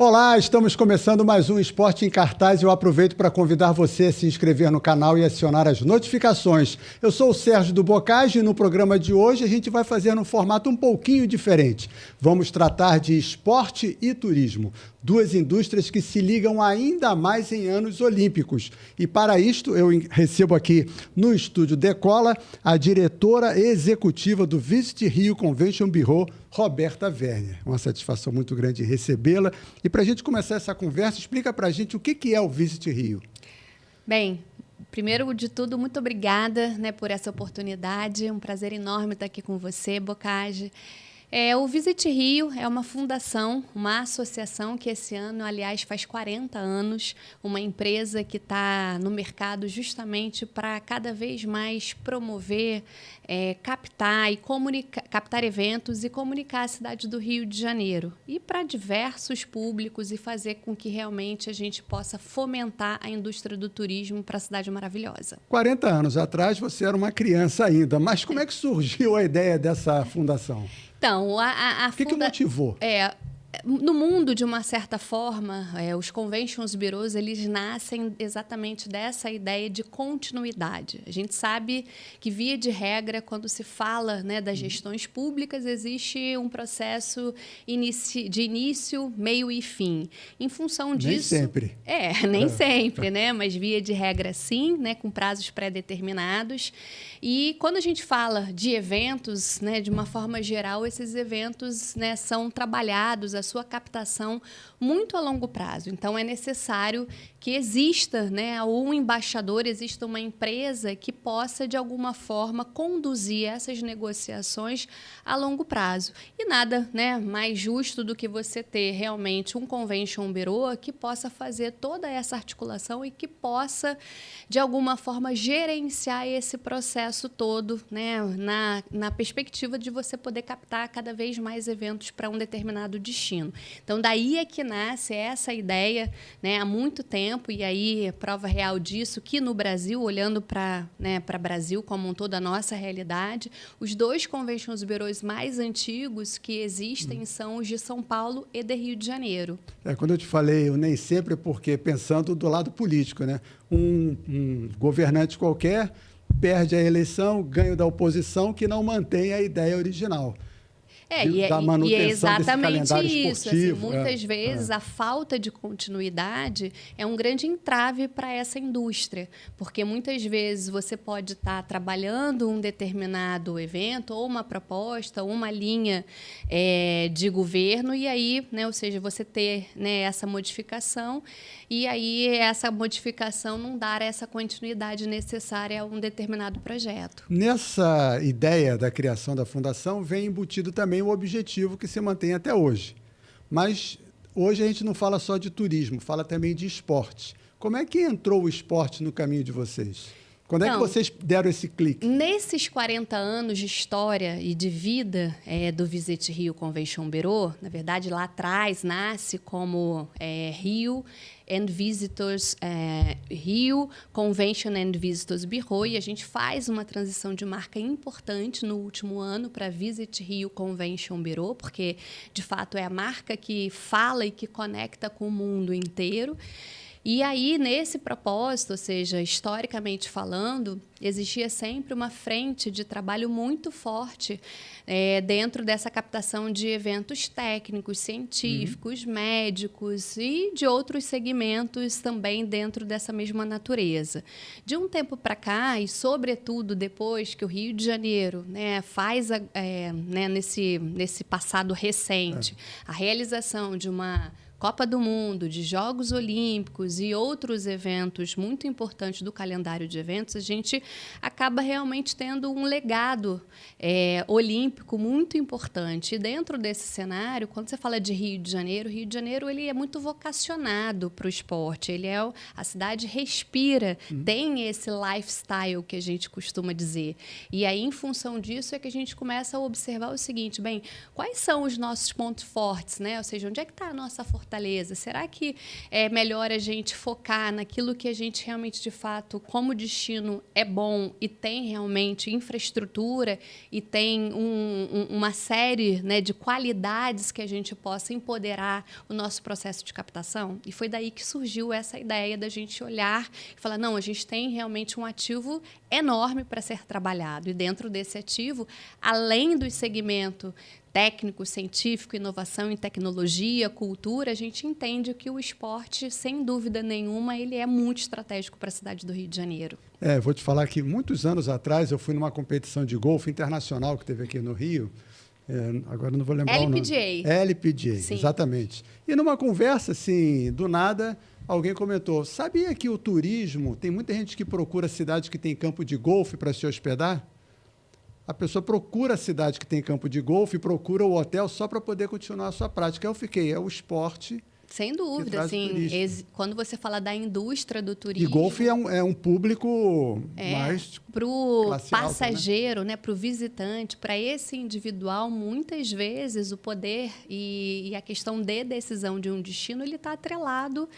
Olá, estamos começando mais um Esporte em Cartaz e eu aproveito para convidar você a se inscrever no canal e acionar as notificações. Eu sou o Sérgio do Bocage e no programa de hoje a gente vai fazer um formato um pouquinho diferente. Vamos tratar de esporte e turismo, duas indústrias que se ligam ainda mais em anos olímpicos. E para isto eu recebo aqui no estúdio Decola a diretora executiva do Visit Rio Convention Bureau, Roberta Werner. Uma satisfação muito grande recebê-la. E para a gente começar essa conversa, explica para a gente o que é o Visit Rio. Bem, primeiro de tudo, muito obrigada, por essa oportunidade. Um prazer enorme estar aqui com você, Bocage. O Visit Rio é uma fundação, uma associação que esse ano, aliás, faz 40 anos, uma empresa que está no mercado justamente para cada vez mais promover, captar eventos e comunicar a cidade do Rio de Janeiro e para diversos públicos e fazer com que realmente a gente possa fomentar a indústria do turismo para a cidade maravilhosa. 40 anos atrás você era uma criança ainda, mas como é que surgiu a ideia dessa fundação? Então, o que motivou? No mundo, de uma certa forma, os conventions bureaus, eles nascem exatamente dessa ideia de continuidade. A gente sabe que, via de regra, quando se fala das gestões públicas, existe um processo de início, meio e fim. Em função disso... Nem sempre. Nem sempre, mas via de regra, sim, com prazos pré-determinados. E quando a gente fala de eventos, de uma forma geral, esses eventos são trabalhados, a sua captação muito a longo prazo. Então, é necessário que exista um embaixador, exista uma empresa que possa, de alguma forma, conduzir essas negociações a longo prazo. E nada mais justo do que você ter realmente um convention bureau que possa fazer toda essa articulação e que possa, de alguma forma, gerenciar esse processo todo, na perspectiva de você poder captar cada vez mais eventos para um determinado destino. Então, daí é que nasce essa ideia há muito tempo, e aí prova real disso, que no Brasil, olhando para Brasil como um todo, a nossa realidade, os dois conventions bureaus mais antigos que existem são os de São Paulo e de Rio de Janeiro. Quando eu te falei, eu nem sempre, porque pensando do lado político, um governante qualquer perde a eleição, ganha da oposição, que não mantém a ideia original. E é exatamente isso. Assim, muitas vezes a falta de continuidade é um grande entrave para essa indústria, porque muitas vezes você pode estar trabalhando um determinado evento ou uma proposta, ou uma linha de governo, e aí, ou seja, você ter essa modificação, e aí essa modificação não dar essa continuidade necessária a um determinado projeto. Nessa ideia da criação da fundação vem embutido também o objetivo que se mantém até hoje. Mas hoje a gente não fala só de turismo, fala também de esporte. Como é que entrou o esporte no caminho de vocês? Quando é que vocês deram esse clique? Nesses 40 anos de história e de vida do Visit Rio Convention Bureau, na verdade, lá atrás nasce como Rio and Visitors, Rio Convention and Visitors Bureau, e a gente faz uma transição de marca importante no último ano para Visit Rio Convention Bureau, porque, de fato, é a marca que fala e que conecta com o mundo inteiro. E aí, nesse propósito, ou seja, historicamente falando, existia sempre uma frente de trabalho muito forte dentro dessa captação de eventos técnicos, científicos, médicos e de outros segmentos também dentro dessa mesma natureza. De um tempo para cá, e sobretudo depois que o Rio de Janeiro faz, nesse passado recente, a realização de uma Copa do Mundo, de Jogos Olímpicos e outros eventos muito importantes do calendário de eventos, a gente acaba realmente tendo um legado olímpico muito importante. E dentro desse cenário, quando você fala de Rio de Janeiro ele é muito vocacionado para o esporte. A cidade respira, tem esse lifestyle que a gente costuma dizer. E aí, em função disso, é que a gente começa a observar o seguinte, quais são os nossos pontos fortes, Ou seja, onde é que está a nossa fortaleza? Fortaleza? Será que é melhor a gente focar naquilo que a gente realmente, de fato, como destino é bom e tem realmente infraestrutura e tem uma série, né, de qualidades que a gente possa empoderar o nosso processo de captação? E foi daí que surgiu essa ideia da gente olhar e falar, não, a gente tem realmente um ativo enorme para ser trabalhado. E dentro desse ativo, além do segmento técnico, científico, inovação em tecnologia, cultura, a gente entende que o esporte, sem dúvida nenhuma, ele é muito estratégico para a cidade do Rio de Janeiro. Vou te falar que muitos anos atrás eu fui numa competição de golfe internacional que teve aqui no Rio. Agora não vou lembrar o nome. LPGA, Sim. Exatamente. E numa conversa, assim, do nada, alguém comentou, sabia que o turismo, tem muita gente que procura cidades que tem campo de golfe para se hospedar? A pessoa procura a cidade que tem campo de golfe, procura o hotel só para poder continuar a sua prática. Eu fiquei, é o esporte. Sem dúvida, assim, quando você fala da indústria do turismo... E golfe é um público mais... Para o passageiro, né? Para o visitante, para esse individual, muitas vezes o poder e a questão de decisão de um destino, ele está atrelado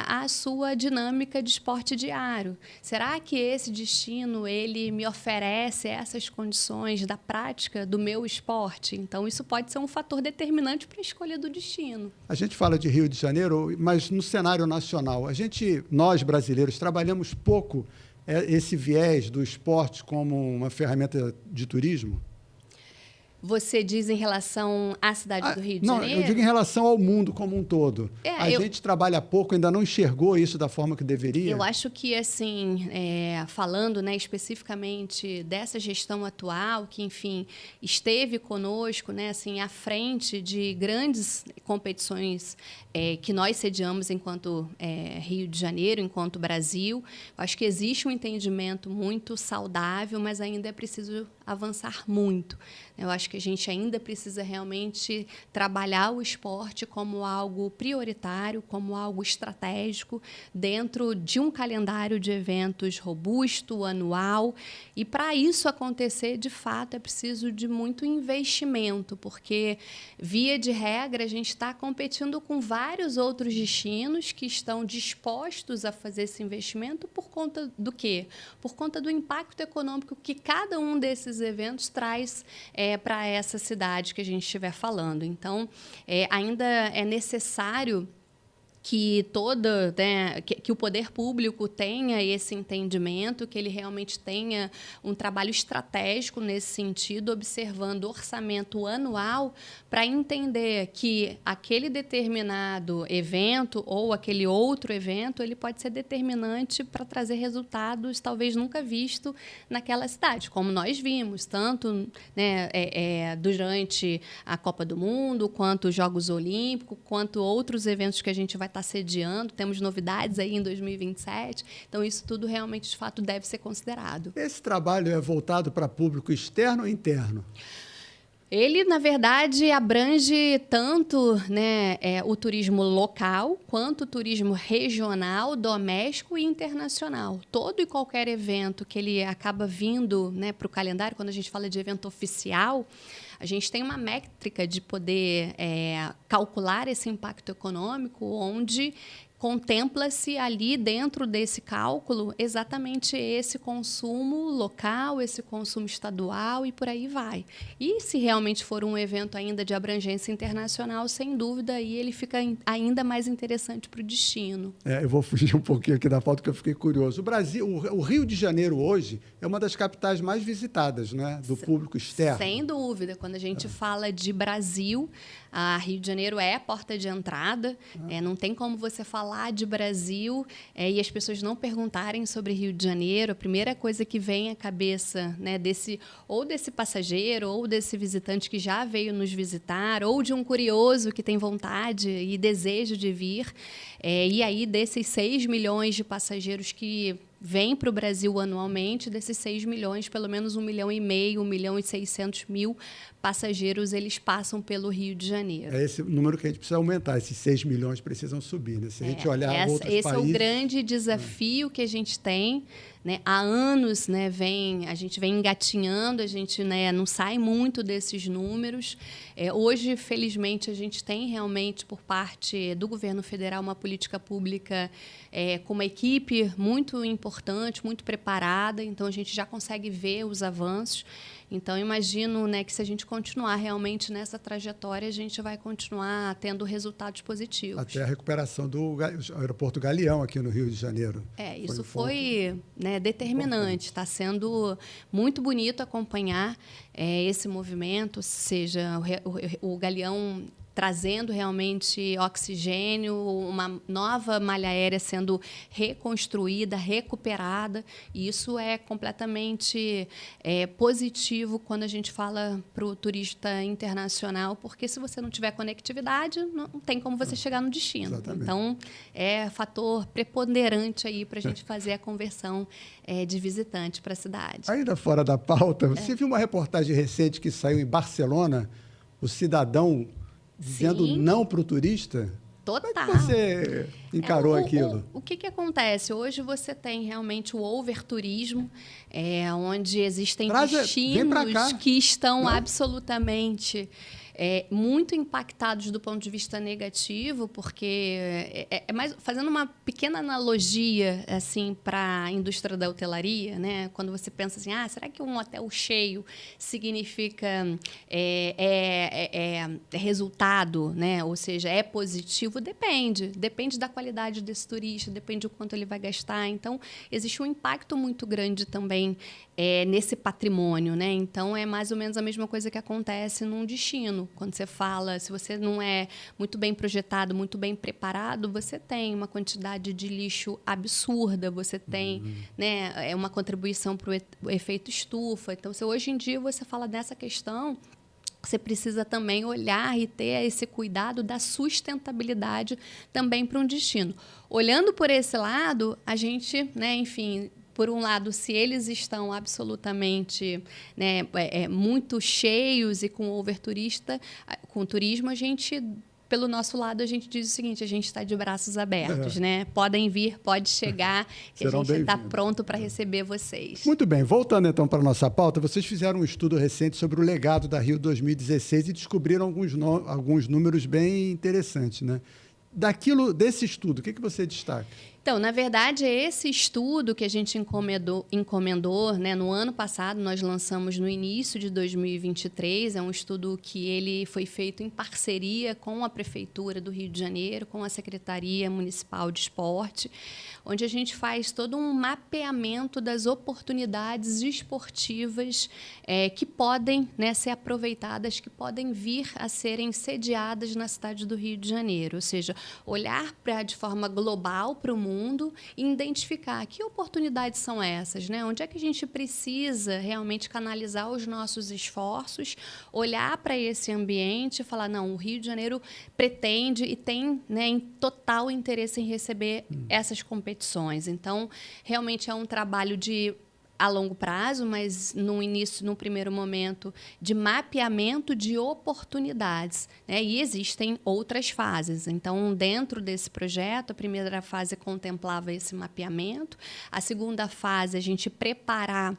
à sua dinâmica de esporte diário. Será que esse destino ele me oferece essas condições da prática do meu esporte? Então, isso pode ser um fator determinante para a escolha do destino. A gente fala de Rio de Janeiro, mas no cenário nacional, nós brasileiros, trabalhamos pouco esse viés do esporte como uma ferramenta de turismo? Você diz em relação à cidade do Rio de Janeiro? Não, eu digo em relação ao mundo como um todo. A gente trabalha pouco, ainda não enxergou isso da forma que deveria? Eu acho que, assim, falando, né, especificamente dessa gestão atual, que, enfim, esteve conosco, né, assim, à frente de grandes competições que nós sediamos enquanto Rio de Janeiro, enquanto Brasil, eu acho que existe um entendimento muito saudável, mas ainda é preciso avançar muito. Eu acho que a gente ainda precisa realmente trabalhar o esporte como algo prioritário, como algo estratégico, dentro de um calendário de eventos robusto, anual. E, para isso acontecer, de fato, é preciso de muito investimento, porque, via de regra, a gente está competindo com vários outros destinos que estão dispostos a fazer esse investimento por conta do quê? Por conta do impacto econômico que cada um desses eventos traz para essa cidade que a gente estiver falando. Então, ainda é necessário que que o poder público tenha esse entendimento, que ele realmente tenha um trabalho estratégico nesse sentido, observando o orçamento anual para entender que aquele determinado evento ou aquele outro evento ele pode ser determinante para trazer resultados talvez nunca vistos naquela cidade, como nós vimos, tanto, né, durante a Copa do Mundo, quanto os Jogos Olímpicos, quanto outros eventos que a gente vai estar sediando, temos novidades aí em 2027, então isso tudo realmente, de fato, deve ser considerado. Esse trabalho é voltado para público externo ou interno? Ele, na verdade, abrange tanto, né, o turismo local, quanto o turismo regional, doméstico e internacional. Todo e qualquer evento que ele acaba vindo, né, para o calendário, quando a gente fala de evento oficial, a gente tem uma métrica de poder calcular esse impacto econômico, onde contempla-se ali dentro desse cálculo exatamente esse consumo local, esse consumo estadual e por aí vai. E se realmente for um evento ainda de abrangência internacional, sem dúvida, aí ele fica ainda mais interessante para o destino. Eu vou fugir um pouquinho aqui da pauta porque eu fiquei curioso. O Rio de Janeiro hoje é uma das capitais mais visitadas, né, do público externo. Sem dúvida. Quando a gente fala de Brasil, a Rio de Janeiro é a porta de entrada. Não tem como você falar de Brasil e as pessoas não perguntarem sobre Rio de Janeiro. A primeira coisa que vem à cabeça, né, desse passageiro ou desse visitante que já veio nos visitar, ou de um curioso que tem vontade e desejo de vir, e aí desses 6 milhões de passageiros que vem para o Brasil anualmente, desses 6 milhões, pelo menos 1,5 milhão, 1 milhão e 600 mil passageiros, eles passam pelo Rio de Janeiro. É esse número que a gente precisa aumentar, esses 6 milhões precisam subir, né? Se a gente olhar outros países... Esse é o grande desafio que a gente tem, né, há anos, né, a gente vem engatinhando, a gente, né, não sai muito desses números. Hoje, felizmente, a gente tem realmente, por parte do governo federal, uma política pública com uma equipe muito importante, muito preparada, então a gente já consegue ver os avanços. Então, imagino, né, que se a gente continuar realmente nessa trajetória, a gente vai continuar tendo resultados positivos. Até a recuperação do aeroporto Galeão aqui no Rio de Janeiro. Isso foi né, determinante. Está sendo muito bonito acompanhar esse movimento, seja o Galeão trazendo realmente oxigênio, uma nova malha aérea sendo reconstruída, recuperada. E isso é completamente positivo quando a gente fala para o turista internacional, porque se você não tiver conectividade, não tem como você chegar no destino. Exatamente. Então, é fator preponderante aí para a gente fazer a conversão de visitante para a cidade. Ainda fora da pauta, você viu uma reportagem recente que saiu em Barcelona, o cidadão dizendo Sim. não para o turista? Total. Como é que você encarou aquilo? O que acontece? Hoje você tem realmente o overturismo, onde existem destinos que estão absolutamente muito impactados do ponto de vista negativo, porque fazendo uma pequena analogia assim para a indústria da hotelaria, né? Quando você pensa assim, será que um hotel cheio significa resultado, né? Ou seja, é positivo? Depende da qualidade desse turista, depende do quanto ele vai gastar. Então, existe um impacto muito grande também nesse patrimônio, né? Então, é mais ou menos a mesma coisa que acontece num destino. Quando você fala, se você não é muito bem projetado, muito bem preparado, você tem uma quantidade de lixo absurda, você tem né, uma contribuição para o efeito estufa. Então, se hoje em dia você fala dessa questão, você precisa também olhar e ter esse cuidado da sustentabilidade também para um destino. Olhando por esse lado, a gente, né, enfim... Por um lado, se eles estão absolutamente né, muito cheios e com com turismo, a gente, pelo nosso lado, a gente diz o seguinte, a gente está de braços abertos, né? Podem vir, pode chegar, que Serão a gente está pronto para receber vocês. Muito bem, voltando então para a nossa pauta, vocês fizeram um estudo recente sobre o legado da Rio 2016 e descobriram alguns números bem interessantes, né? Desse estudo, o que você destaca? Então, na verdade, esse estudo que a gente encomendou né, no ano passado, nós lançamos no início de 2023, é um estudo que ele foi feito em parceria com a Prefeitura do Rio de Janeiro, com a Secretaria Municipal de Esporte, onde a gente faz todo um mapeamento das oportunidades esportivas que podem né, ser aproveitadas, que podem vir a serem sediadas na cidade do Rio de Janeiro, ou seja, olhar de forma global para o mundo e identificar que oportunidades são essas, né? Onde é que a gente precisa realmente canalizar os nossos esforços, olhar para esse ambiente e falar, não, o Rio de Janeiro pretende e tem né, em total interesse em receber essas competições. Então, realmente é um trabalho a longo prazo, mas no primeiro momento, de mapeamento de oportunidades. Né? E existem outras fases. Então, dentro desse projeto, a primeira fase contemplava esse mapeamento. A segunda fase, a gente preparar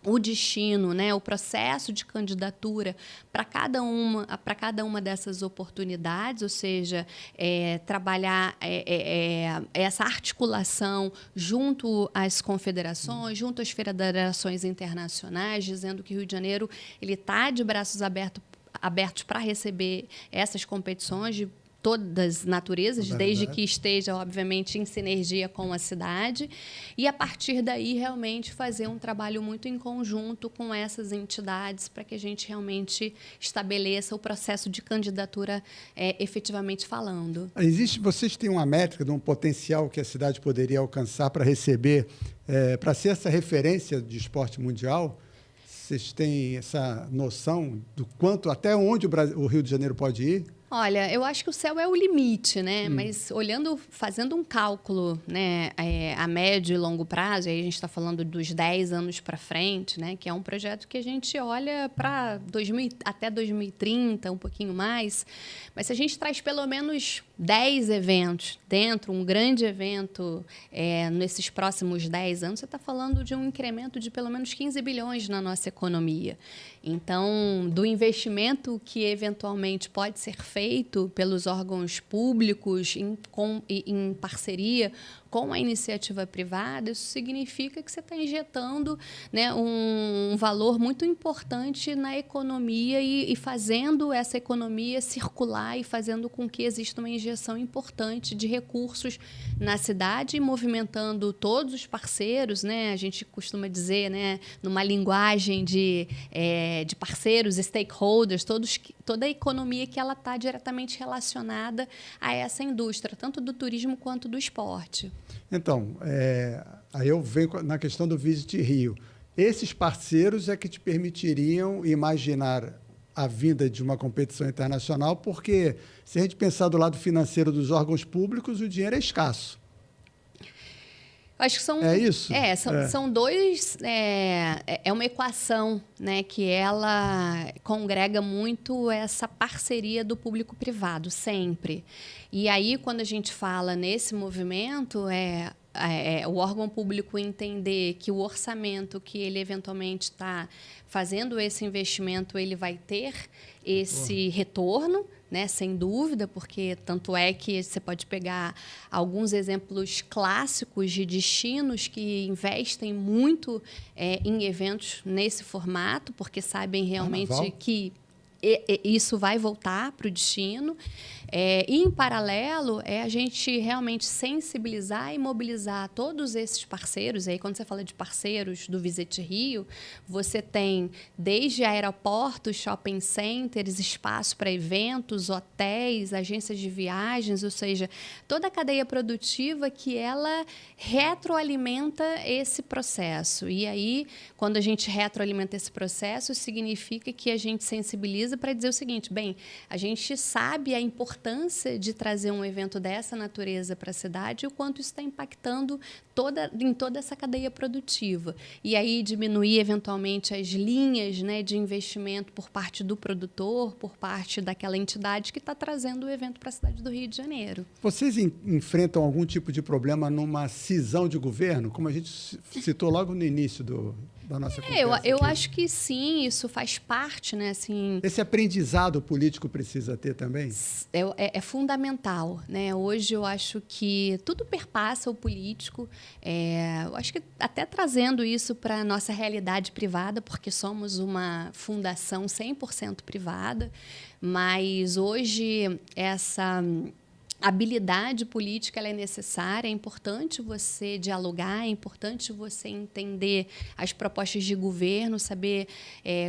o destino, né, o processo de candidatura para cada uma dessas oportunidades, ou seja, trabalhar essa articulação junto às confederações, junto às federações internacionais, dizendo que o Rio de Janeiro ele está de braços abertos para receber essas competições de todas as naturezas, desde que esteja, obviamente, em sinergia com a cidade. E, a partir daí, realmente fazer um trabalho muito em conjunto com essas entidades para que a gente realmente estabeleça o processo de candidatura efetivamente falando. Vocês têm uma métrica de um potencial que a cidade poderia alcançar para receber, para ser essa referência de esporte mundial? Vocês têm essa noção do quanto, até onde o Rio de Janeiro pode ir? Olha, eu acho que o céu é o limite, né? Mas fazendo um cálculo, né, a médio e longo prazo, aí a gente está falando dos 10 anos para frente, né, que é um projeto que a gente olha para até 2030, um pouquinho mais. Mas se a gente traz pelo menos 10 eventos dentro, um grande evento nesses próximos 10 anos, você está falando de um incremento de pelo menos 15 bilhões na nossa economia. Então, do investimento que eventualmente pode ser feito pelos órgãos públicos em parceria com a iniciativa privada, isso significa que você está injetando, né, um valor muito importante na economia e fazendo essa economia circular e fazendo com que exista uma injeção importante de recursos na cidade, movimentando todos os parceiros, né? A gente costuma dizer, né, numa linguagem de parceiros, stakeholders, toda a economia que ela está diretamente relacionada a essa indústria, tanto do turismo quanto do esporte. Então, aí eu venho na questão do Visit Rio. Esses parceiros é que te permitiriam imaginar a vinda de uma competição internacional, porque se a gente pensar do lado financeiro dos órgãos públicos, o dinheiro é escasso. Acho que são... É isso? São dois... É uma equação, né, que ela congrega muito essa parceria do público-privado, sempre. E aí, quando a gente fala nesse movimento, o órgão público entender que o orçamento que ele eventualmente está fazendo esse investimento, ele vai ter esse retorno, né, sem dúvida, porque tanto é que você pode pegar alguns exemplos clássicos de destinos que investem muito em eventos nesse formato, porque sabem realmente Carnaval. que isso vai voltar para o destino. E, em paralelo, a gente realmente sensibilizar e mobilizar todos esses parceiros. Aí, quando você fala de parceiros do Visit Rio, você tem desde aeroportos, shopping centers, espaço para eventos, hotéis, agências de viagens, ou seja, toda a cadeia produtiva que ela retroalimenta esse processo. E aí, quando a gente retroalimenta esse processo, significa que a gente sensibiliza para dizer o seguinte: bem, a gente sabe a importância de trazer um evento dessa natureza para a cidade e o quanto isso está impactando em toda essa cadeia produtiva. E aí diminuir, eventualmente, as linhas, né, de investimento por parte do produtor, por parte daquela entidade que está trazendo o evento para a cidade do Rio de Janeiro. Vocês enfrentam algum tipo de problema numa cisão de governo, como a gente citou logo no início da nossa conversa? Eu acho que sim, isso faz parte, né? Assim, esse aprendizado político precisa ter também? É fundamental, né? Hoje eu acho que tudo perpassa o político. Eu acho que até trazendo isso para a nossa realidade privada, porque somos uma fundação 100% privada, mas hoje essa habilidade política ela é necessária, é importante você dialogar, é importante você entender as propostas de governo, saber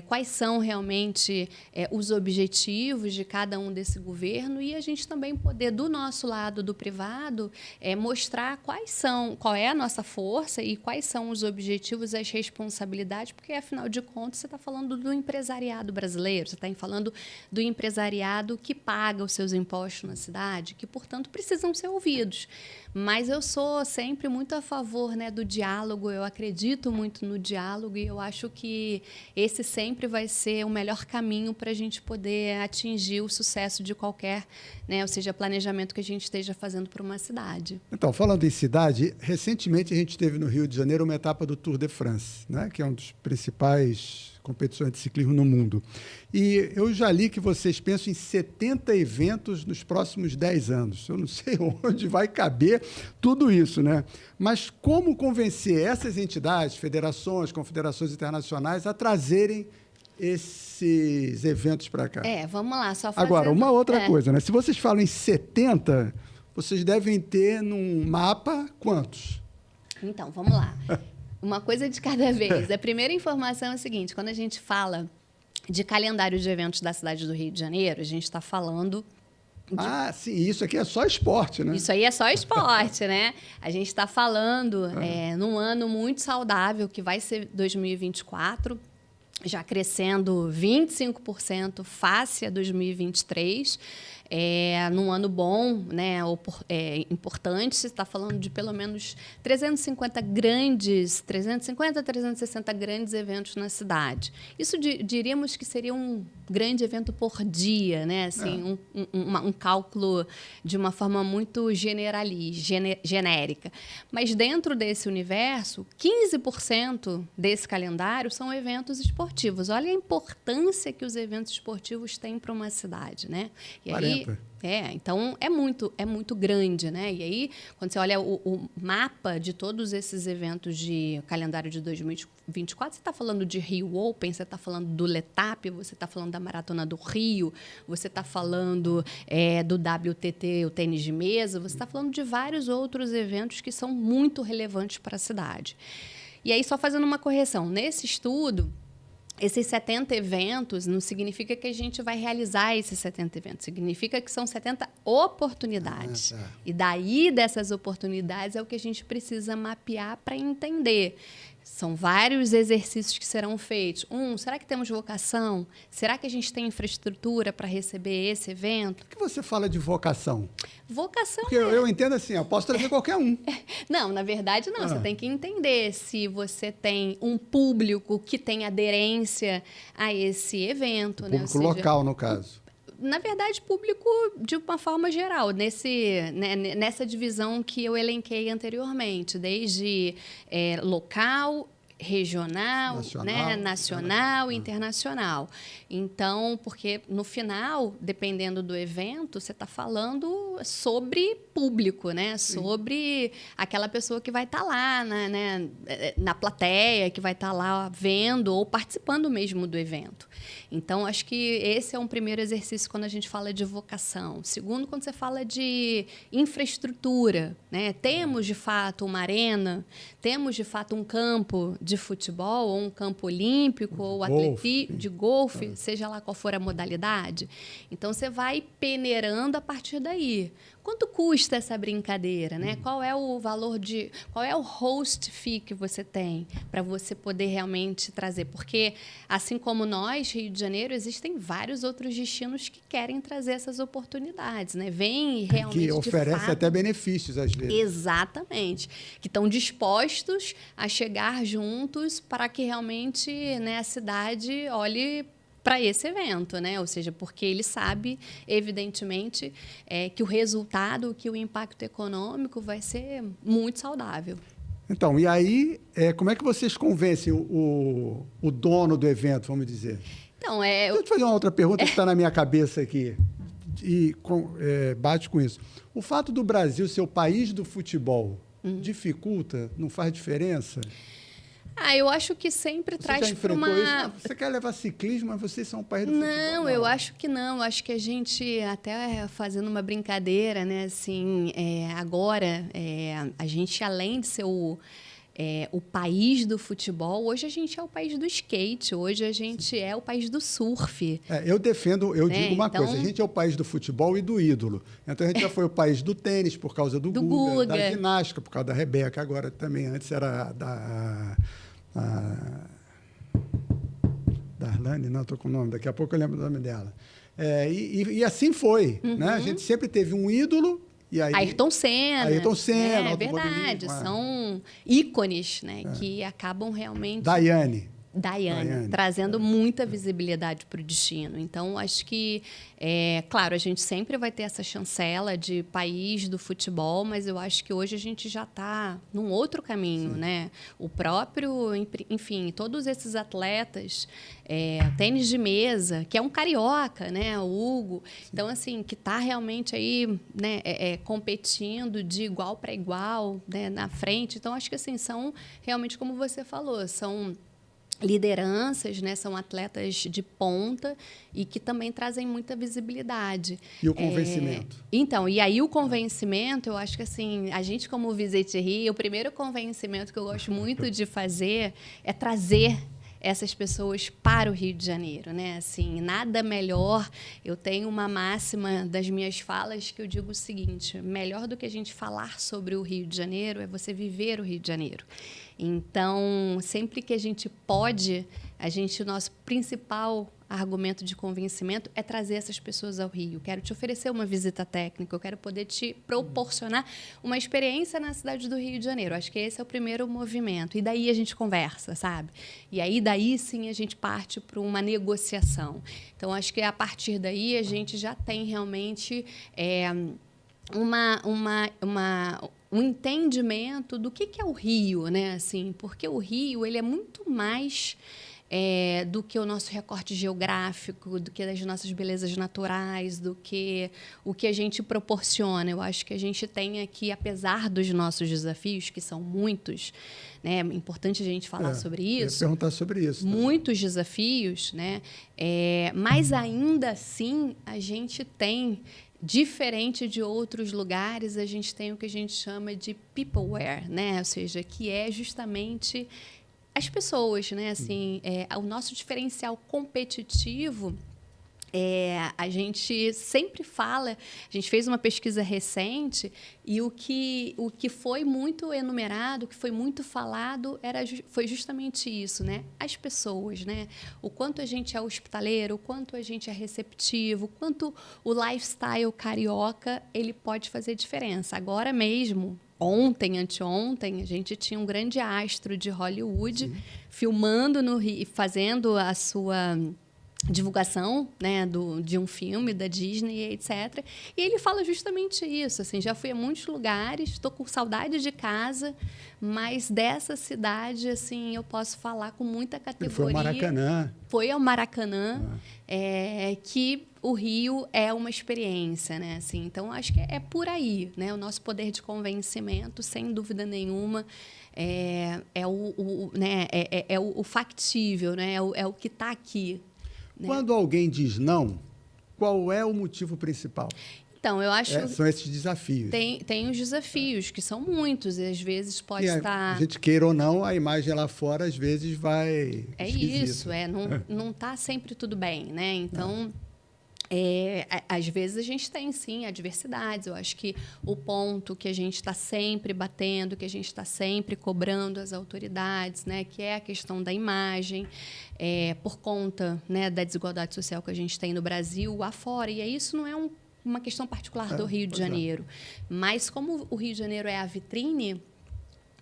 quais são realmente os objetivos de cada um desse governo e a gente também poder, do nosso lado, do privado, mostrar qual é a nossa força e quais são os objetivos, as responsabilidades, porque, afinal de contas, você está falando do empresariado brasileiro, você está falando do empresariado que paga os seus impostos na cidade, que, portanto, precisam ser ouvidos. Mas eu sou sempre muito a favor, né, do diálogo, eu acredito muito no diálogo e eu acho que esse sempre vai ser o melhor caminho para a gente poder atingir o sucesso de qualquer, né, ou seja, planejamento que a gente esteja fazendo para uma cidade. Então, falando em cidade, recentemente a gente teve no Rio de Janeiro uma etapa do Tour de France, né, que é um dos principais competições de ciclismo no mundo. E eu já li que vocês pensam em 70 eventos nos próximos 10 anos. Eu não sei onde vai caber tudo isso, né? Mas como convencer essas entidades, federações, confederações internacionais a trazerem esses eventos para cá? Vamos lá, só fazendo... Agora, uma outra coisa, né? Se vocês falam em 70, vocês devem ter num mapa quantos? Então, vamos lá. Uma coisa de cada vez. A primeira informação é a seguinte: quando a gente fala de calendário de eventos da cidade do Rio de Janeiro, a gente está falando... Sim, isso aqui é só esporte, né? Isso aí é só esporte, né? A gente está falando num ano muito saudável, que vai ser 2024, já crescendo 25% face a 2023. num ano bom, né, importante, você está falando de pelo menos 350, 360 grandes eventos na cidade. Isso diríamos que seria um grande evento por dia, né? Assim, um cálculo de uma forma muito genérica. Mas dentro desse universo, 15% desse calendário são eventos esportivos. Olha a importância que os eventos esportivos têm para uma cidade, né? E 40. Então é muito grande, né? E aí, quando você olha o mapa de todos esses eventos de calendário de 2024, você está falando de Rio Open, você está falando do Letap, você está falando da Maratona do Rio, você está falando do WTT, o tênis de mesa, você está falando de vários outros eventos que são muito relevantes para a cidade. E aí, só fazendo uma correção, nesse estudo, esses 70 eventos não significa que a gente vai realizar esses 70 eventos, significa que são 70 oportunidades. E daí, dessas oportunidades, é o que a gente precisa mapear para entender. São vários exercícios que serão feitos. Será que temos vocação? Será que a gente tem infraestrutura para receber esse evento? Por que você fala de vocação? Vocação Porque eu entendo assim, eu posso trazer qualquer um. Não, na verdade, não. Você tem que entender se você tem um público que tem aderência a esse evento. Público local, no caso. Na verdade, público de uma forma geral, nessa divisão que eu elenquei anteriormente, desde local, regional, nacional e internacional. Então, porque no final, dependendo do evento, você está falando sobre público, né? Sobre aquela pessoa que vai estar lá na plateia, que vai estar lá vendo ou participando mesmo do evento. Então, acho que esse é um primeiro exercício quando a gente fala de vocação. Segundo, quando você fala de infraestrutura, né? Temos, de fato, uma arena, temos, de fato, um campo de futebol, ou um campo olímpico, ou atletismo, de golfe, seja lá qual for a modalidade. Então, você vai peneirando a partir daí. Quanto custa essa brincadeira, né? Qual é o valor qual é o host fee que você tem para você poder realmente trazer? Porque, assim como nós, Rio de Janeiro, existem vários outros destinos que querem trazer essas oportunidades, né? Vem realmente, que oferece até benefícios, às vezes. Exatamente. Que estão dispostos a chegar juntos para que realmente, né, a cidade olhe para esse evento, né? Ou seja, porque ele sabe, evidentemente, que o resultado, que o impacto econômico vai ser muito saudável. Então, e aí, como é que vocês convencem o dono do evento, vamos dizer? Então, Deixa eu te fazer uma outra pergunta que está na minha cabeça aqui, e bate com isso. O fato do Brasil ser o país do futebol dificulta, não faz diferença? Eu acho que sempre Você traz já enfrentou uma... isso? Você quer levar ciclismo, mas vocês são um país do futebol. Não, eu acho que não. Eu acho que a gente, até fazendo uma brincadeira, né? Assim, agora, a gente, além de ser o país do futebol, hoje a gente é o país do skate, hoje a gente é o país do surf. Eu digo uma coisa, a gente é o país do futebol e do ídolo. Então, a gente já foi o país do tênis por causa do Guga, da ginástica por causa da Rebeca, agora também, antes era da Arlane, não, estou com o nome, daqui a pouco eu lembro o nome dela. E assim foi, né? A gente sempre teve um ídolo. E aí, Ayrton Senna. É verdade, são ícones, né, que acabam realmente... Daiane, trazendo muita visibilidade para o destino. Então, acho que, claro, a gente sempre vai ter essa chancela de país do futebol, mas eu acho que hoje a gente já está num outro caminho, né? O próprio, enfim, todos esses atletas, tênis de mesa, que é um carioca, né? O Hugo. Então, assim, que está realmente aí, né, competindo de igual para igual, né, na frente. Então, acho que, assim, são realmente, como você falou, são lideranças, né? São atletas de ponta e que também trazem muita visibilidade. E o convencimento? Então, e aí o convencimento, eu acho que assim, a gente como Visit Rio, o primeiro convencimento que eu gosto muito de fazer é trazer essas pessoas para o Rio de Janeiro, né? Assim, nada melhor. Eu tenho uma máxima das minhas falas que eu digo o seguinte: melhor do que a gente falar sobre o Rio de Janeiro é você viver o Rio de Janeiro. Então, sempre que a gente pode, nosso principal argumento de convencimento é trazer essas pessoas ao Rio. Quero te oferecer uma visita técnica, eu quero poder te proporcionar uma experiência na cidade do Rio de Janeiro. Acho que esse é o primeiro movimento. E daí a gente conversa, sabe? E aí, daí sim, a gente parte para uma negociação. Então, acho que a partir daí a gente já tem realmente um entendimento do que é o Rio, né? Assim, porque o Rio ele é muito mais do que o nosso recorte geográfico, do que as nossas belezas naturais, do que o que a gente proporciona. Eu acho que a gente tem aqui, apesar dos nossos desafios, que são muitos, né? É importante a gente falar sobre isso. Perguntar sobre isso. Muitos desafios, né? Mas ainda assim a gente tem, diferente de outros lugares, a gente tem o que a gente chama de peopleware, né? Ou seja, que é justamente as pessoas, né? Assim, o nosso diferencial competitivo. A gente sempre fala, a gente fez uma pesquisa recente e o que foi muito enumerado, o que foi muito falado foi justamente isso, né? As pessoas, né? O quanto a gente é hospitaleiro, o quanto a gente é receptivo, o quanto o lifestyle carioca ele pode fazer diferença. Agora mesmo, ontem, anteontem, a gente tinha um grande astro de Hollywood filmando no Rio, fazendo a sua divulgação, né, de um filme da Disney, etc. E ele fala justamente isso, assim, já fui a muitos lugares, estou com saudade de casa, mas dessa cidade, assim, eu posso falar com muita categoria. Foi ao Maracanã. Foi ao Maracanã, que o Rio é uma experiência, né? Assim, então, acho que é por aí, né? O nosso poder de convencimento, sem dúvida nenhuma, o factível, né? É o que está aqui. Quando alguém diz não, qual é o motivo principal? Então, eu acho... São esses desafios. Tem os desafios, que são muitos, e às vezes pode estar... A gente queira ou não, a imagem lá fora, às vezes, vai esquisita. Isso, não está sempre tudo bem, né? Então... às vezes a gente tem, sim, adversidades. Eu acho que o ponto que a gente está sempre batendo, que a gente está sempre cobrando as autoridades, né, que é a questão da imagem, por conta, né, da desigualdade social que a gente tem no Brasil, afora. E isso não é uma questão particular do Rio de Janeiro. Mas como o Rio de Janeiro é a vitrine,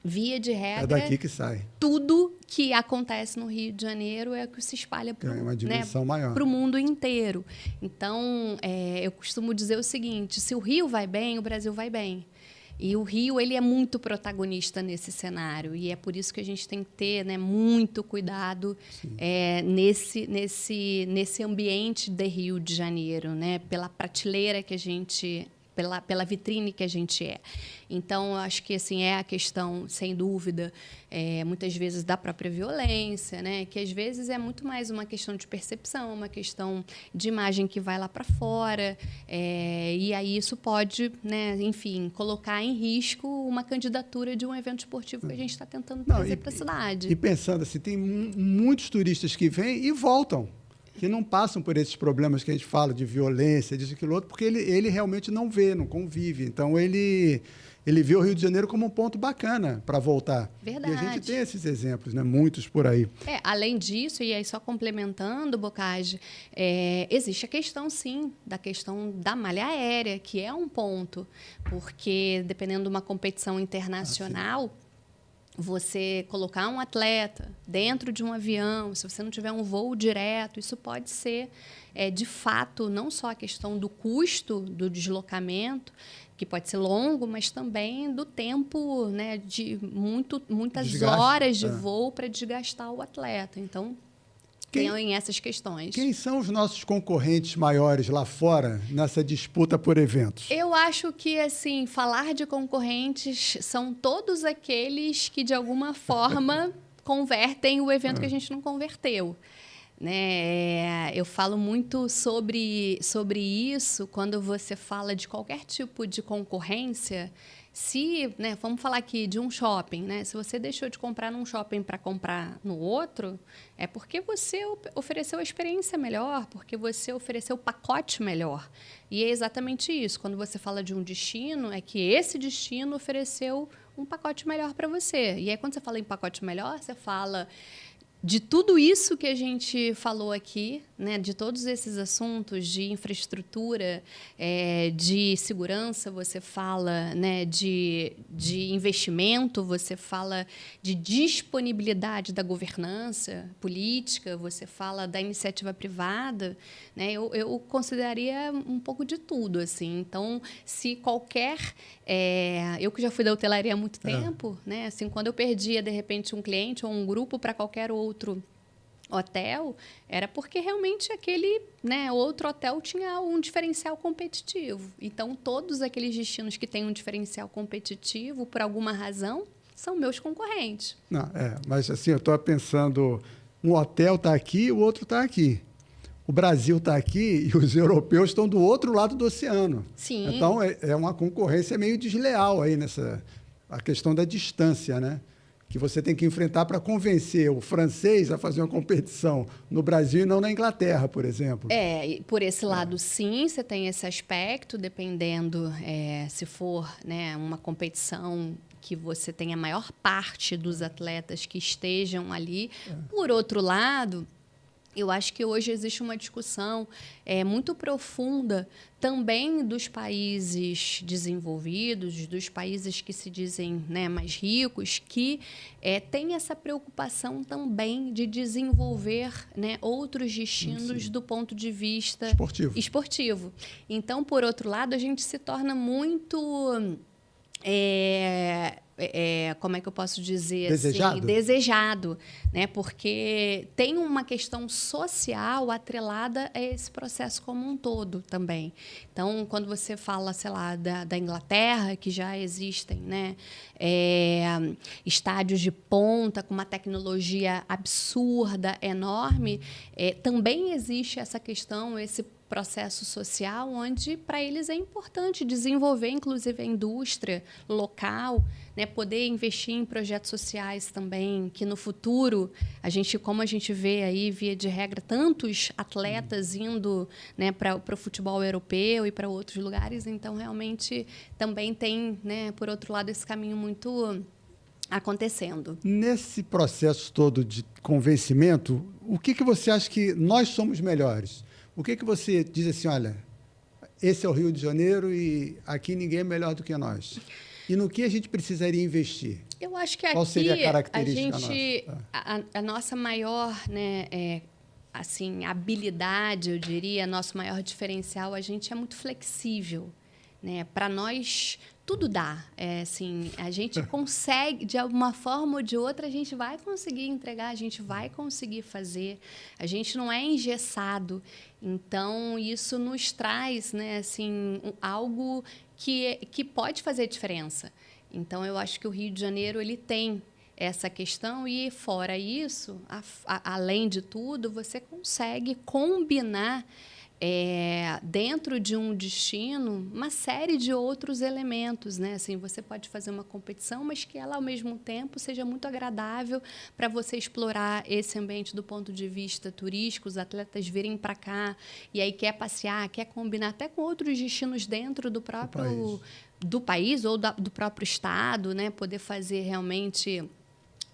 via de regra... É daqui que sai. Tudo que acontece no Rio de Janeiro é o que se espalha para o mundo inteiro. Então, eu costumo dizer o seguinte, se o Rio vai bem, o Brasil vai bem. E o Rio ele é muito protagonista nesse cenário. E é por isso que a gente tem que ter, né, muito cuidado nesse ambiente de Rio de Janeiro, né, pela prateleira que a gente... Pela vitrine que a gente é. Então, eu acho que assim, é a questão, sem dúvida, muitas vezes da própria violência, né? Que às vezes é muito mais uma questão de percepção, uma questão de imagem que vai lá para fora. E aí isso pode, né, enfim, colocar em risco uma candidatura de um evento esportivo que a gente está tentando trazer para a cidade. E pensando assim, tem muitos turistas que vêm e voltam, que não passam por esses problemas que a gente fala de violência, disso, aquilo outro, porque ele realmente não vê, não convive. Então, ele vê o Rio de Janeiro como um ponto bacana para voltar. Verdade. E a gente tem esses exemplos, né? Muitos por aí. Além disso, e aí só complementando, Bocage, existe a questão, sim, da questão da malha aérea, que é um ponto, porque, dependendo de uma competição internacional... Você colocar um atleta dentro de um avião, se você não tiver um voo direto, isso pode ser, de fato, não só a questão do custo do deslocamento, que pode ser longo, mas também do tempo, né, de muitas desgaste, horas de voo para desgastar o atleta. Então, tem essas questões. Quem são os nossos concorrentes maiores lá fora nessa disputa por eventos? Eu acho que, assim, falar de concorrentes são todos aqueles que, de alguma forma, convertem o evento que a gente não converteu. Né? Eu falo muito sobre isso quando você fala de qualquer tipo de concorrência. Se, né, vamos falar aqui de um shopping, né? Se você deixou de comprar num shopping para comprar no outro, é porque você ofereceu a experiência melhor, porque você ofereceu o pacote melhor. E é exatamente isso. Quando você fala de um destino, é que esse destino ofereceu um pacote melhor para você. E aí, quando você fala em pacote melhor, você fala de tudo isso que a gente falou aqui, né, de todos esses assuntos de infraestrutura, de segurança, você fala, né, de investimento, você fala de disponibilidade da governança política, você fala da iniciativa privada, né, eu consideraria um pouco de tudo, assim. Então, se qualquer... eu que já fui da hotelaria há muito tempo, né, assim, quando eu perdia, de repente, um cliente ou um grupo para qualquer outro hotel, era porque realmente aquele, né, outro hotel tinha um diferencial competitivo. Então, todos aqueles destinos que têm um diferencial competitivo, por alguma razão, são meus concorrentes. Não, mas assim, eu estou pensando, um hotel está aqui, o outro está aqui. O Brasil está aqui e os europeus estão do outro lado do oceano. Sim. Então, é uma concorrência meio desleal aí a questão da distância, né? Que você tem que enfrentar para convencer o francês a fazer uma competição no Brasil e não na Inglaterra, por exemplo. Por esse lado, sim, você tem esse aspecto, dependendo se for, né, uma competição que você tem a maior parte dos atletas que estejam ali. Por outro lado, eu acho que hoje existe uma discussão muito profunda também dos países desenvolvidos, dos países que se dizem, né, mais ricos, que têm essa preocupação também de desenvolver, né, outros destinos do ponto de vista esportivo. Então, por outro lado, a gente se torna muito... como é que eu posso dizer? Desejado? Assim, desejado, né? Porque tem uma questão social atrelada a esse processo como um todo também. Então, quando você fala, sei lá, da Inglaterra, que já existem, né, estádios de ponta com uma tecnologia absurda, enorme, também existe essa questão, esse processo social, onde para eles é importante desenvolver, inclusive, a indústria local, né, poder investir em projetos sociais também, que no futuro, como a gente vê aí, via de regra, tantos atletas indo, né, para o futebol europeu e para outros lugares, então, realmente, também tem, né, por outro lado, esse caminho muito acontecendo. Nesse processo todo de convencimento, o que você acha que nós somos melhores? O que você diz assim, olha, esse é o Rio de Janeiro e aqui ninguém é melhor do que nós? E no que a gente precisaria investir? Eu acho que qual seria a característica a nossa maior, né, assim, habilidade, eu diria, nosso maior diferencial, a gente é muito flexível, né? Para nós tudo dá, assim, a gente consegue, de uma forma ou de outra, a gente vai conseguir entregar, a gente vai conseguir fazer, a gente não é engessado. Então, isso nos traz, né, assim, algo que pode fazer diferença. Então, eu acho que o Rio de Janeiro ele tem essa questão e, fora isso, além de tudo, você consegue combinar dentro de um destino, uma série de outros elementos, né? Assim, você pode fazer uma competição, mas que ela, ao mesmo tempo, seja muito agradável para você explorar esse ambiente do ponto de vista turístico, os atletas virem para cá e aí quer passear, quer combinar até com outros destinos dentro do próprio do país ou do próprio estado, né? Poder fazer realmente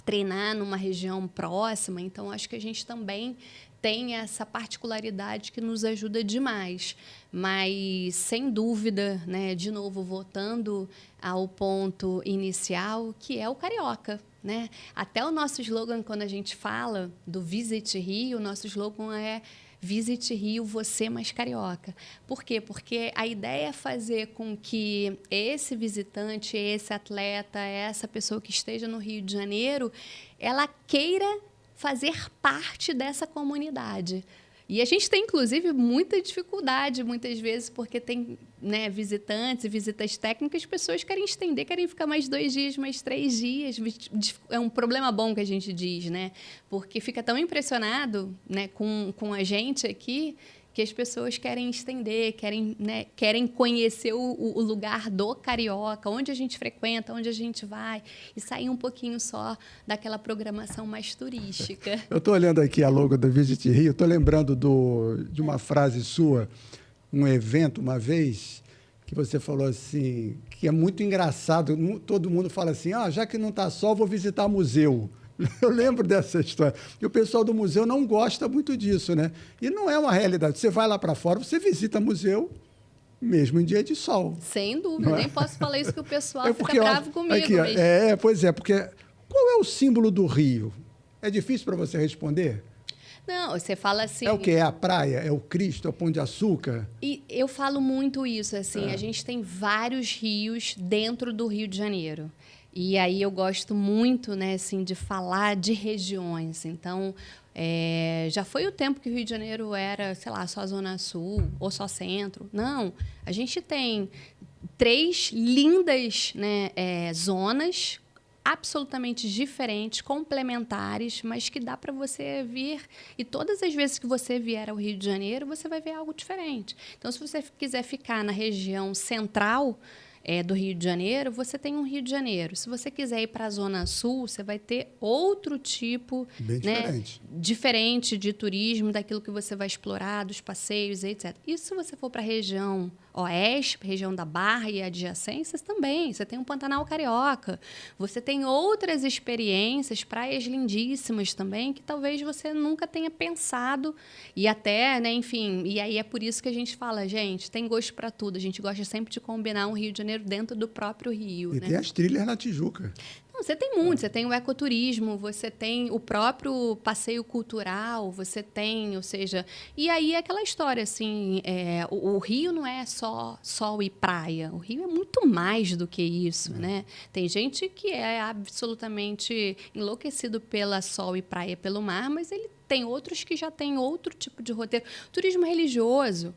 treinar numa região próxima. Então, acho que a gente também tem essa particularidade que nos ajuda demais. Mas, sem dúvida, né, de novo, voltando ao ponto inicial, que é o carioca, né? Até o nosso slogan, quando a gente fala do Visit Rio, o nosso slogan é Visit Rio, você mais carioca. Por quê? Porque a ideia é fazer com que esse visitante, esse atleta, essa pessoa que esteja no Rio de Janeiro, ela queira fazer parte dessa comunidade. E a gente tem, inclusive, muita dificuldade, muitas vezes, porque tem, né, visitantes e visitas técnicas, pessoas querem estender, querem ficar mais 2 dias, mais 3 dias. É um problema bom que a gente diz, né? Porque fica tão impressionado, né, com a gente aqui, que as pessoas querem estender, querem conhecer o lugar do carioca, onde a gente frequenta, onde a gente vai, e sair um pouquinho só daquela programação mais turística. Eu estou olhando aqui a logo da Visit Rio, estou lembrando de uma frase sua, um evento uma vez, que você falou assim, que é muito engraçado, todo mundo fala assim, já que não está sol, vou visitar museu. Eu lembro dessa história. E o pessoal do museu não gosta muito disso, né? E não é uma realidade. Você vai lá para fora, você visita museu mesmo em dia de sol. Sem dúvida. Não é? Nem posso falar isso que o pessoal Porque fica bravo comigo. aqui, Mas... pois é, porque qual é o símbolo do Rio? É difícil para você responder? Não, você fala assim... É o quê? É a praia? É o Cristo? É o Pão de Açúcar? E eu falo muito isso, assim, a gente tem vários rios dentro do Rio de Janeiro. E aí eu gosto muito, né, assim, de falar de regiões. Então, já foi o tempo que o Rio de Janeiro era, sei lá, só Zona Sul ou só Centro. Não, a gente tem 3 lindas, né, zonas absolutamente diferentes, complementares, mas que dá para você vir. E todas as vezes que você vier ao Rio de Janeiro, você vai ver algo diferente. Então, se você quiser ficar na região central do Rio de Janeiro, você tem um Rio de Janeiro. Se você quiser ir para a Zona Sul, você vai ter outro tipo, bem diferente, diferente de turismo, daquilo que você vai explorar, dos passeios, etc. E se você for para a região oeste, região da Barra e adjacências também. Você tem um Pantanal Carioca. Você tem outras experiências, praias lindíssimas também, que talvez você nunca tenha pensado. E até, né, enfim, e aí é por isso que a gente fala, gente, tem gosto para tudo. A gente gosta sempre de combinar um Rio de Janeiro dentro do próprio Rio. E né? tem as trilhas na Tijuca. Não, você tem muito, você tem o ecoturismo, você tem o próprio passeio cultural, você tem, ou seja... E aí é aquela história, assim, o Rio não é só sol e praia, o Rio é muito mais do que isso, né? Tem gente que é absolutamente enlouquecido pela sol e praia, pelo mar, mas ele tem outros que já têm outro tipo de roteiro. Turismo religioso.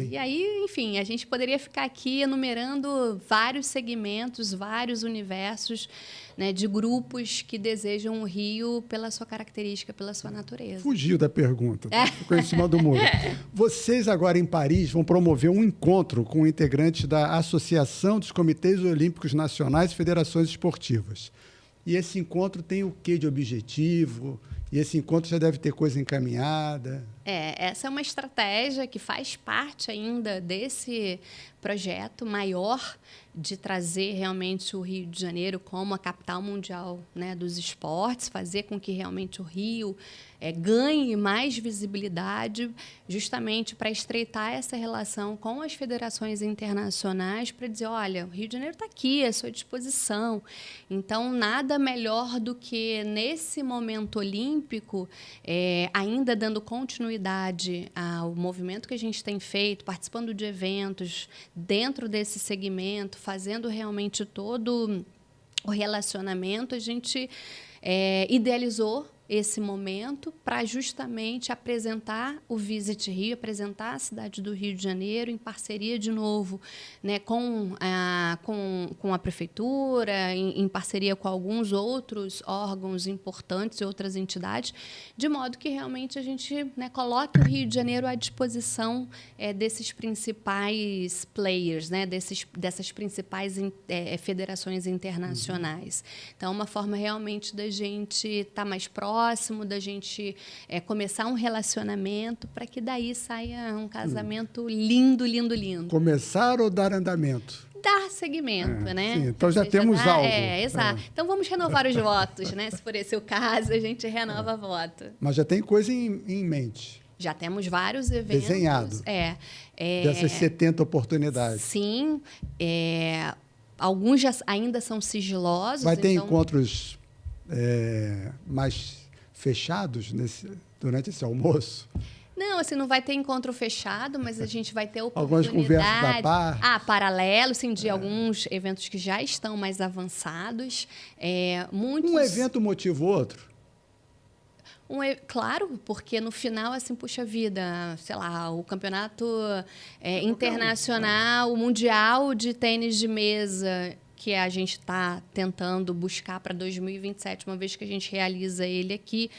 E aí, enfim, a gente poderia ficar aqui enumerando vários segmentos, vários universos, né, de grupos que desejam o Rio pela sua característica, pela sua natureza. Fugiu da pergunta, ficou em cima do muro. Vocês agora em Paris vão promover um encontro com integrantes da Associação dos Comitês Olímpicos Nacionais e Federações Esportivas. E esse encontro tem o quê de objetivo? E esse encontro já deve ter coisa encaminhada? Essa é uma estratégia que faz parte ainda desse projeto maior de trazer realmente o Rio de Janeiro como a capital mundial, né, dos esportes, fazer com que realmente o Rio ganhe mais visibilidade, justamente para estreitar essa relação com as federações internacionais, para dizer, olha, o Rio de Janeiro está aqui, à sua disposição. Então, nada melhor do que, nesse momento olímpico, ainda dando continuidade ao movimento que a gente tem feito, participando de eventos dentro desse segmento, fazendo realmente todo o relacionamento, a gente idealizou esse momento para justamente apresentar o Visit Rio, apresentar a cidade do Rio de Janeiro em parceria, de novo, né, com a prefeitura, em parceria com alguns outros órgãos importantes e outras entidades, de modo que realmente a gente, né, coloque o Rio de Janeiro à disposição desses principais players, né, dessas principais federações internacionais. Então, é uma forma realmente da gente estar mais próximo, da gente começar um relacionamento para que daí saia um casamento lindo, lindo, lindo. Começar ou dar andamento? Dar seguimento, né? Sim, então já temos algo. Exato. Então vamos renovar os votos, né? Se for esse o caso, a gente renova voto. Mas já tem coisa em mente? Já temos vários eventos. Desenhado? Dessas 70 oportunidades? Sim. Alguns já ainda são sigilosos. Vai ter encontros mais fechados durante esse almoço? Não, assim, não vai ter encontro fechado, mas a gente vai ter oportunidade... Algumas conversas da parte? Paralelo, sim, de alguns eventos que já estão mais avançados. Um evento motiva o outro? Claro, porque no final, assim, puxa vida, sei lá, o campeonato internacional, o mundial de tênis de mesa, que a gente está tentando buscar para 2027, uma vez que a gente realiza ele aqui,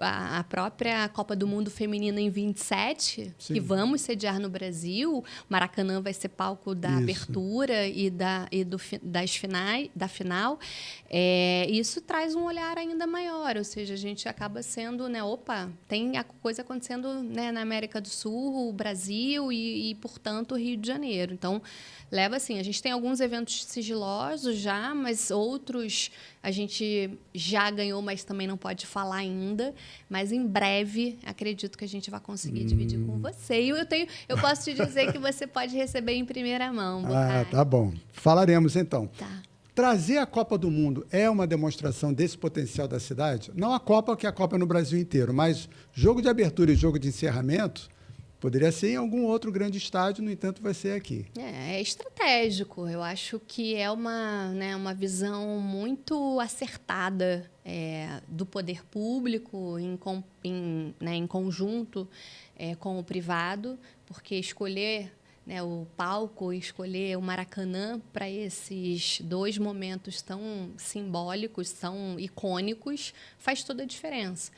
a própria Copa do Mundo Feminina em 27, sim, que vamos sediar no Brasil. O Maracanã vai ser palco da abertura e da final. Isso traz um olhar ainda maior, ou seja, a gente acaba sendo, né, tem a coisa acontecendo, né, na América do Sul, o Brasil e, portanto, o Rio de Janeiro. Então, leva assim, a gente tem alguns eventos sigilosos já, mas outros a gente já ganhou, mas também não pode falar ainda. Mas em breve, acredito que a gente vai conseguir dividir com você. E eu posso te dizer que você pode receber em primeira mão, Boccaccio. Tá bom. Falaremos então. Tá. Trazer a Copa do Mundo é uma demonstração desse potencial da cidade? Não a Copa, que a Copa é no Brasil inteiro, mas jogo de abertura e jogo de encerramento poderia ser em algum outro grande estádio, no entanto, vai ser aqui. É estratégico. Eu acho que é uma visão muito acertada do poder público em conjunto com o privado, porque escolher o palco, escolher o Maracanã para esses 2 momentos tão simbólicos, tão icônicos, faz toda a diferença.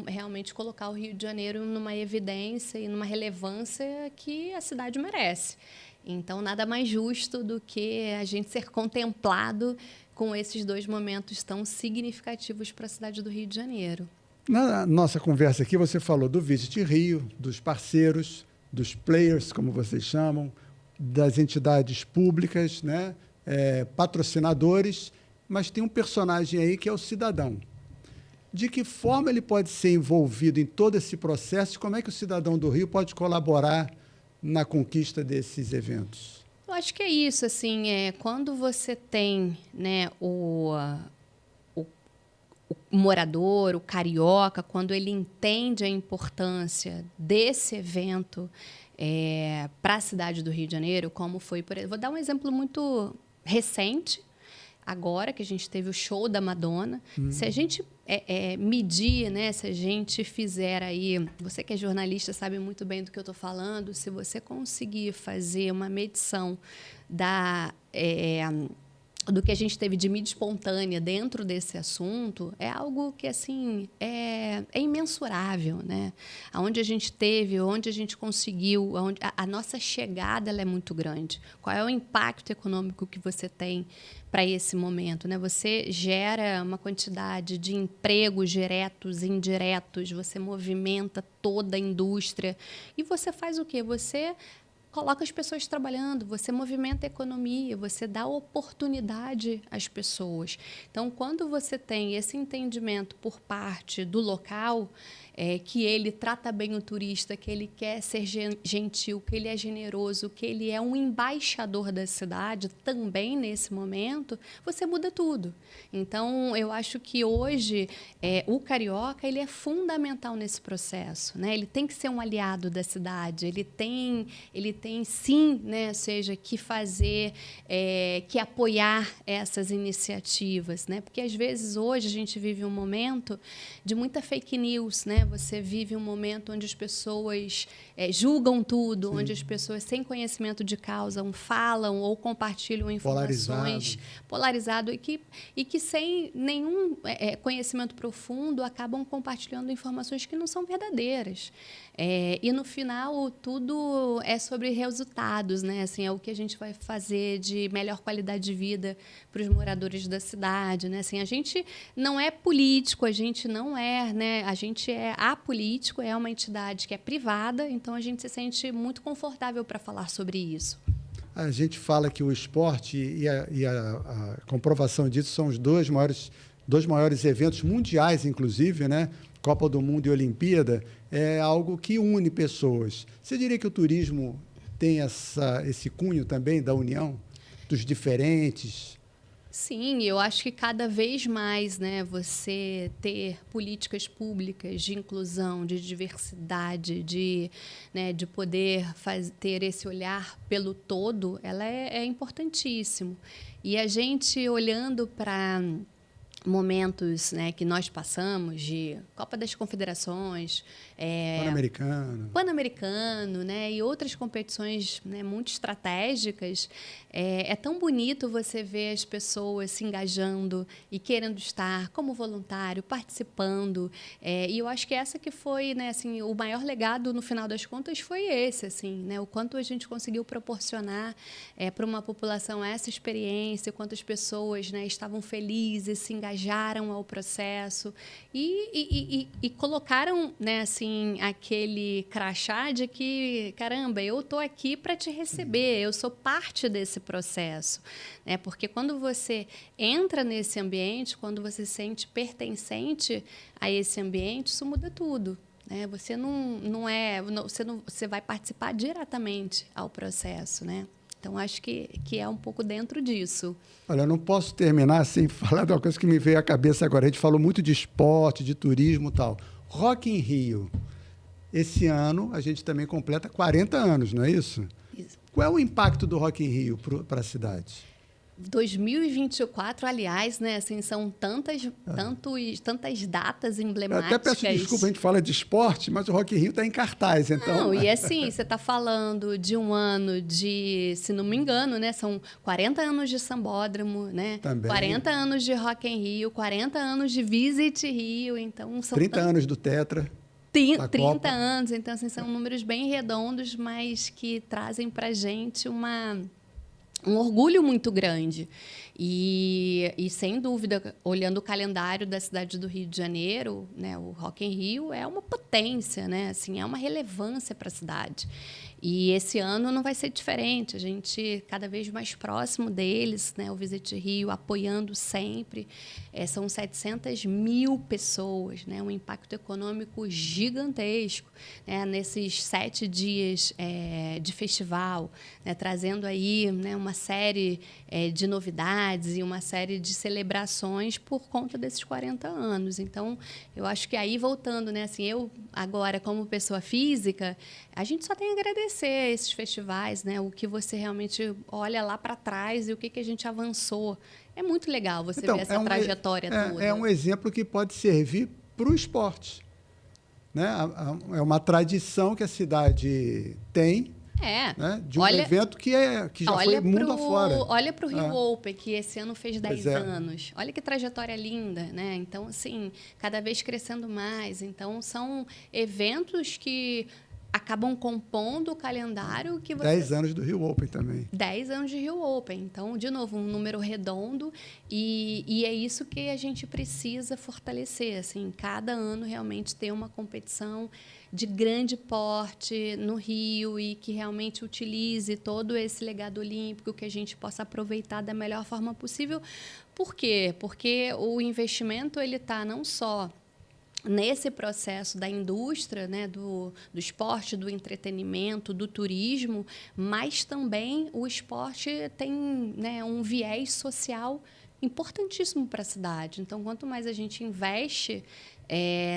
Realmente colocar o Rio de Janeiro numa evidência e numa relevância que a cidade merece. Então, nada mais justo do que a gente ser contemplado com esses 2 momentos tão significativos para a cidade do Rio de Janeiro. Na nossa conversa aqui, você falou do Visit Rio, dos parceiros, dos players, como vocês chamam, das entidades públicas, patrocinadores, mas tem um personagem aí que é o cidadão. De que forma ele pode ser envolvido em todo esse processo? Como é que o cidadão do Rio pode colaborar na conquista desses eventos? Eu acho que é isso, assim, quando você tem o morador, o carioca, quando ele entende a importância desse evento para a cidade do Rio de Janeiro, como foi, vou dar um exemplo muito recente, agora que a gente teve o show da Madonna. Se a gente medir, se a gente fizer aí, você que é jornalista sabe muito bem do que eu estou falando, se você conseguir fazer uma medição do que a gente teve de mídia espontânea dentro desse assunto, é algo que assim é imensurável, Aonde a gente teve, onde a gente conseguiu, a nossa chegada ela é muito grande. Qual é o impacto econômico que você tem para esse momento, Você gera uma quantidade de empregos diretos e indiretos, você movimenta toda a indústria e você faz o quê? Você coloca as pessoas trabalhando, você movimenta a economia, você dá oportunidade às pessoas. Então, quando você tem esse entendimento por parte do local, que ele trata bem o turista, que ele quer ser gentil, que ele é generoso, que ele é um embaixador da cidade, também nesse momento, você muda tudo. Então, eu acho que hoje o carioca ele é fundamental nesse processo, Ele tem que ser um aliado da cidade, ele tem sim, seja que fazer, que apoiar essas iniciativas, Porque às vezes hoje a gente vive um momento de muita fake news, Você vive um momento onde as pessoas julgam tudo, onde as pessoas sem conhecimento de causa falam ou compartilham informações polarizado e que sem nenhum conhecimento profundo acabam compartilhando informações que não são verdadeiras. E no final tudo é sobre resultados, Assim, é o que a gente vai fazer de melhor qualidade de vida para os moradores da cidade, Assim, a gente não é político, a gente não a gente é apolítico, é uma entidade que é privada, então a gente se sente muito confortável para falar sobre isso. A gente fala que o esporte e a comprovação disso são os dois maiores eventos mundiais, inclusive, Copa do Mundo e Olimpíada, é algo que une pessoas. Você diria que o turismo tem esse cunho também da união dos diferentes? Sim, eu acho que cada vez mais, você ter políticas públicas de inclusão, de diversidade, de poder ter esse olhar pelo todo, ela é importantíssimo. E a gente olhando para momentos que nós passamos de Copa das Confederações, Pan-Americano, e outras competições muito estratégicas, é tão bonito você ver as pessoas se engajando e querendo estar como voluntário, participando, e eu acho que essa que foi assim, o maior legado no final das contas foi esse, assim, o quanto a gente conseguiu proporcionar para uma população essa experiência, quantas pessoas estavam felizes, se engajavam engajaram ao processo e colocaram, né, assim, aquele crachá de que, caramba, eu estou aqui para te receber, eu sou parte desse processo. Né? Porque quando você entra nesse ambiente, quando você se sente pertencente a esse ambiente, isso muda tudo. Né? Você você vai participar diretamente ao processo, né? Então, acho que é um pouco dentro disso. Olha, eu não posso terminar sem falar de uma coisa que me veio à cabeça agora. A gente falou muito de esporte, de turismo e tal. Rock in Rio. Esse ano, a gente também completa 40 anos, não é isso? Isso. Qual é o impacto do Rock in Rio para a cidade? 2024, aliás, né, assim, são tantas datas emblemáticas. Eu até peço desculpa, a gente fala de esporte, mas o Rock in Rio está em cartaz, então... Não, e assim, você está falando de um ano de, se não me engano, né, são 40 anos de Sambódromo, né? Também. 40 anos de Rock in Rio, 40 anos de Visit Rio, então são 30 anos do Tetra. 30 anos, então assim, são números bem redondos, mas que trazem para a gente um orgulho muito grande. E, sem dúvida, olhando o calendário da cidade do Rio de Janeiro, né, o Rock in Rio é uma potência, né? Assim, é uma relevância para a cidade. E esse ano não vai ser diferente. A gente cada vez mais próximo deles, né? O Visit Rio apoiando sempre. São 700 mil pessoas, né? Um impacto econômico gigantesco, né? Nesses 7 dias de festival, né? Trazendo aí, né, uma série de novidades e uma série de celebrações por conta desses 40 anos. Então, eu acho que aí, voltando, né? Assim, eu agora, como pessoa física, a gente só tem a agradecer esses festivais, né? O que você realmente olha lá para trás e o que a gente avançou. É muito legal você ver essa trajetória toda. É um exemplo que pode servir para o esporte. Né? É uma tradição que a cidade tem, né? De um evento que já foi mundo afora. Olha para o Rio Open, que esse ano fez 10 anos. Olha que trajetória linda, né? Então, assim, cada vez crescendo mais. Então, são eventos que acabam compondo o calendário que você... 10 anos do Rio Open também. 10 anos de Rio Open. Então, de novo, um número redondo e é isso que a gente precisa fortalecer. Assim, cada ano realmente ter uma competição de grande porte no Rio e que realmente utilize todo esse legado olímpico, que a gente possa aproveitar da melhor forma possível. Por quê? Porque o investimento ele está não só nesse processo da indústria, né, do esporte, do entretenimento, do turismo, mas também o esporte tem, né, um viés social importantíssimo para a cidade. Então, quanto mais a gente investe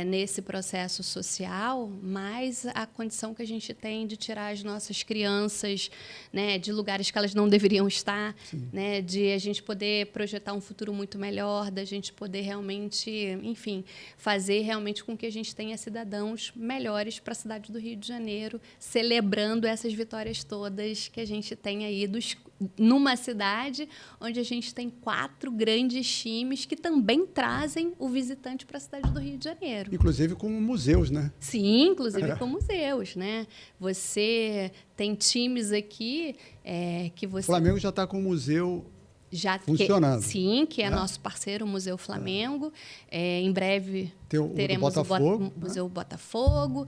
nesse processo social, mais a condição que a gente tem de tirar as nossas crianças, né, de lugares que elas não deveriam estar, né, de a gente poder projetar um futuro muito melhor, da gente poder realmente, enfim, fazer realmente com que a gente tenha cidadãos melhores para a cidade do Rio de Janeiro, celebrando essas vitórias todas que a gente tem aí numa cidade onde a gente tem 4 grandes times que também trazem o visitante para a cidade do Rio de Janeiro. Inclusive com museus, né? Sim, inclusive com museus, né? Você tem times aqui que você... O Flamengo já está com o museu funcionando. Que é nosso parceiro, o Museu Flamengo. Em breve teremos o Museu Botafogo.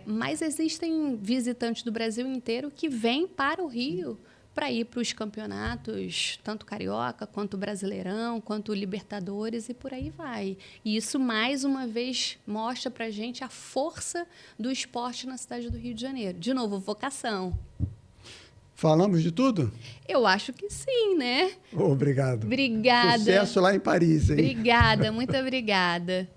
Mas existem visitantes do Brasil inteiro que vêm para o Rio para ir para os campeonatos, tanto Carioca, quanto Brasileirão, quanto Libertadores, e por aí vai. E isso, mais uma vez, mostra para a gente a força do esporte na cidade do Rio de Janeiro. De novo, vocação. Falamos de tudo? Eu acho que sim, né? Obrigado. Obrigada. Sucesso lá em Paris, hein? Obrigada, muito obrigada.